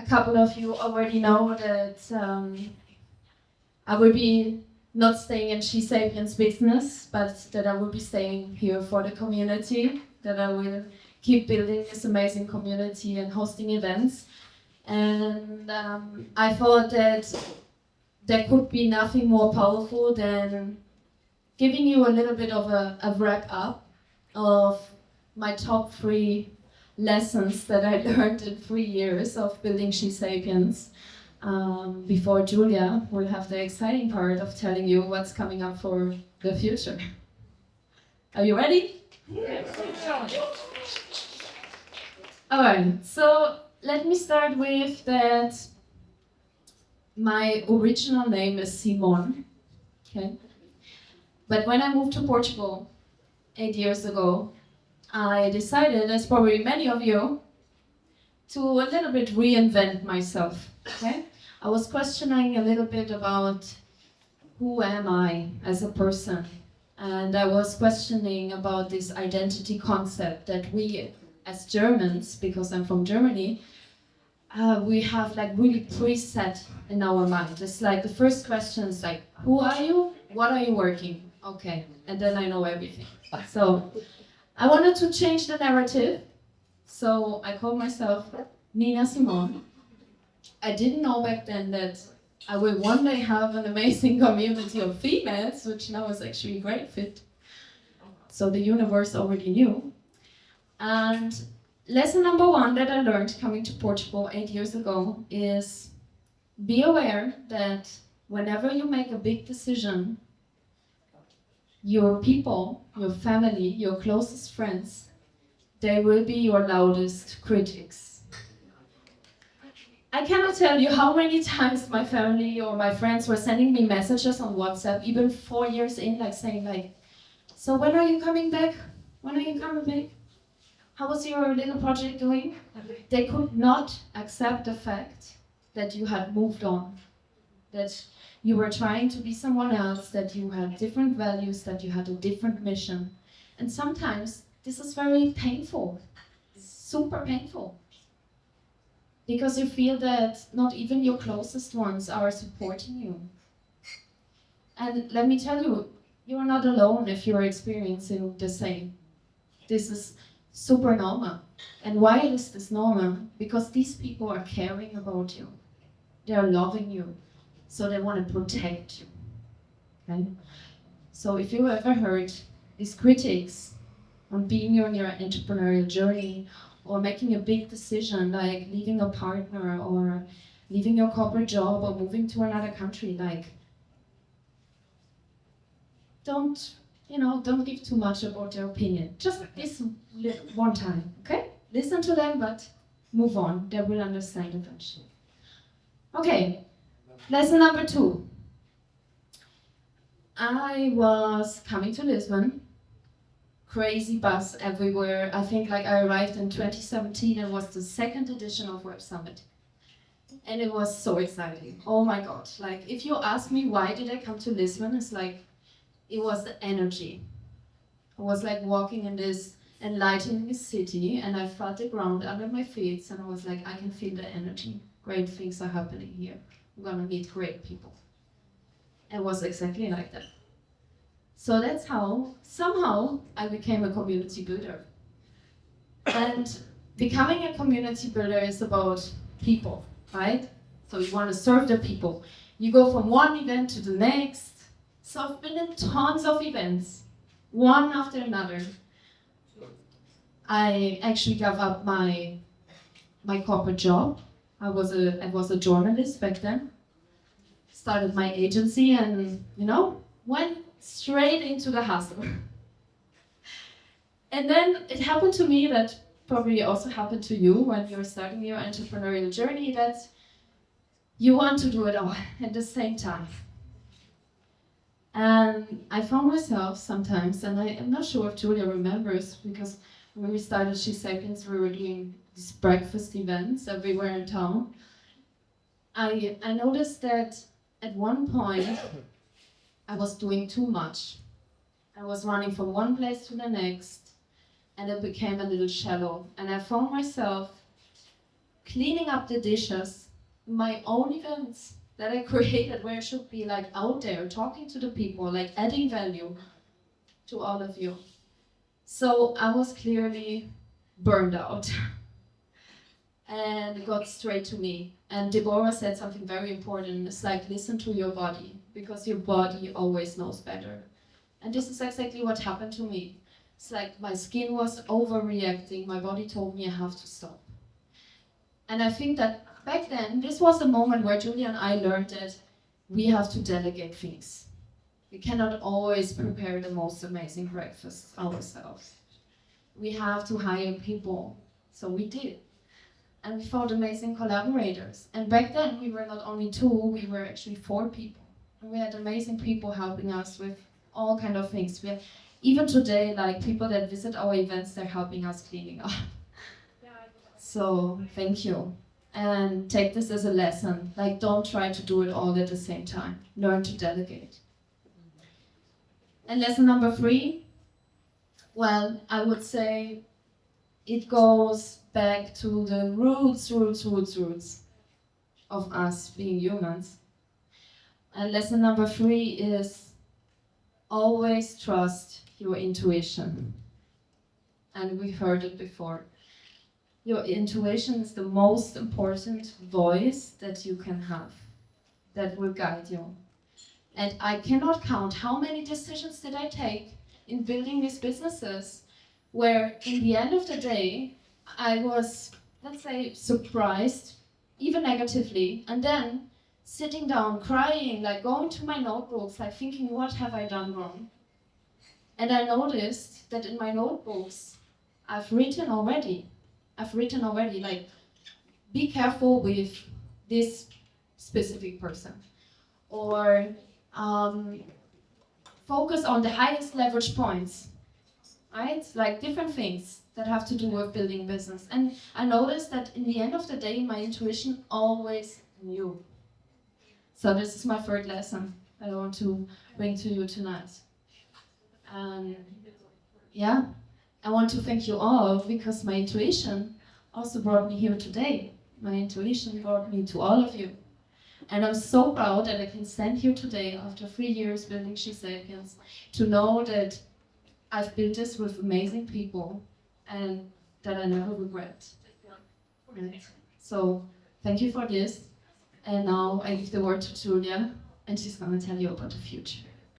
couple of you already know that I will be not staying in SheSapiens business, but that I will be staying here for the community, that I will keep building this amazing community and hosting events. And I thought that there could be nothing more powerful than giving you a little bit of a wrap up of my top 3 lessons that I learned in 3 years of building SheSapiens. Before Julia will have the exciting part of telling you what's coming up for the future. Are you ready? Yes. Alright, so let me start with that my original name is Simone. Okay? But when I moved to Portugal 8 years ago, I decided, as probably many of you, to a little bit reinvent myself. Okay? I was questioning a little bit about who am I as a person, and I was questioning about this identity concept that we as Germans, because I'm from Germany, we have like really preset in our mind. It's like the first question is like, who are you? What are you working? Okay, and then I know everything. So I wanted to change the narrative, so I called myself Nina Simone. I didn't know back then that I will one day have an amazing community of females, which now is actually a great fit. So the universe already knew. And lesson number 1 that I learned coming to Portugal 8 years ago is be aware that whenever you make a big decision, your people, your family, your closest friends, they will be your loudest critics. I cannot tell you how many times my family or my friends were sending me messages on WhatsApp, even 4 years in, like saying like, so when are you coming back? When are you coming back? How was your little project doing? They could not accept the fact that you had moved on, that you were trying to be someone else, that you had different values, that you had a different mission. And sometimes this is very painful, super painful. Because you feel that not even your closest ones are supporting you. And let me tell you, you're not alone if you're experiencing the same. This is super normal. And why is this normal? Because these people are caring about you. They are loving you. So they want to protect you. Okay? So if you ever heard these critics on being on your entrepreneurial journey, or making a big decision like leaving a partner or leaving your corporate job or moving to another country, like don't give too much about their opinion. Just listen one time, okay? Listen to them, but move on. They will understand eventually. Okay, lesson number 2. I was coming to Lisbon. Crazy buzz everywhere. I think like I arrived in 2017. It was the 2nd edition of Web Summit. And it was so exciting. Oh my God. Like if you ask me why did I come to Lisbon, it's like, it was the energy. I was like walking in this enlightening city and I felt the ground under my feet and I was like, I can feel the energy. Great things are happening here. I'm gonna meet great people. It was exactly like that. So that's how, somehow, I became a community builder. And becoming a community builder is about people, right? So you want to serve the people. You go from one event to the next. So I've been in tons of events, one after another. I actually gave up my corporate job. I was a journalist back then. Started my agency and, went straight into the hustle. And then it happened to me that probably also happened to you when you're starting your entrepreneurial journey, that you want to do it all at the same time. And I found myself sometimes, and I'm not sure if Julia remembers, because when we started SheSapiens, we were doing these breakfast events everywhere in town. I noticed that at one point, I was doing too much. I was running from one place to the next, and it became a little shallow. And I found myself cleaning up the dishes, my own events that I created where I should be like out there talking to the people, like adding value to all of you. So I was clearly burned out and it got straight to me. And Deborah said something very important. It's like, listen to your body, because your body always knows better. And this is exactly what happened to me. It's like my skin was overreacting. My body told me I have to stop. And I think that back then, this was the moment where Julia and I learned that we have to delegate things. We cannot always prepare the most amazing breakfast ourselves. We have to hire people. So we did. And we found amazing collaborators. And back then, we were not only 2, we were actually 4 people. And we had amazing people helping us with all kind of things. We have, even today, like people that visit our events, they're helping us cleaning up. So thank you. And take this as a lesson. Like, don't try to do it all at the same time. Learn to delegate. And lesson number 3, well, I would say it goes back to the roots of us being humans. And lesson number 3 is always trust your intuition. And we heard it before. Your intuition is the most important voice that you can have, that will guide you. And I cannot count how many decisions did I take in building these businesses, where in the end of the day, I was, let's say, surprised, even negatively, and then sitting down, crying, like going to my notebooks, like thinking, what have I done wrong? And I noticed that in my notebooks, I've written already, like, be careful with this specific person. Or focus on the highest leverage points, right? Like different things that have to do with building business. And I noticed that in the end of the day, my intuition always knew. So this is my 3rd lesson that I want to bring to you tonight. Yeah, I want to thank you all, because my intuition also brought me here today. My intuition brought me to all of you. And I'm so proud that I can stand here today after 3 years building SheSapiens, to know that I've built this with amazing people and that I never regret. Right? So thank you for this. And now I give the word to Julia, and she's going to tell you about the future.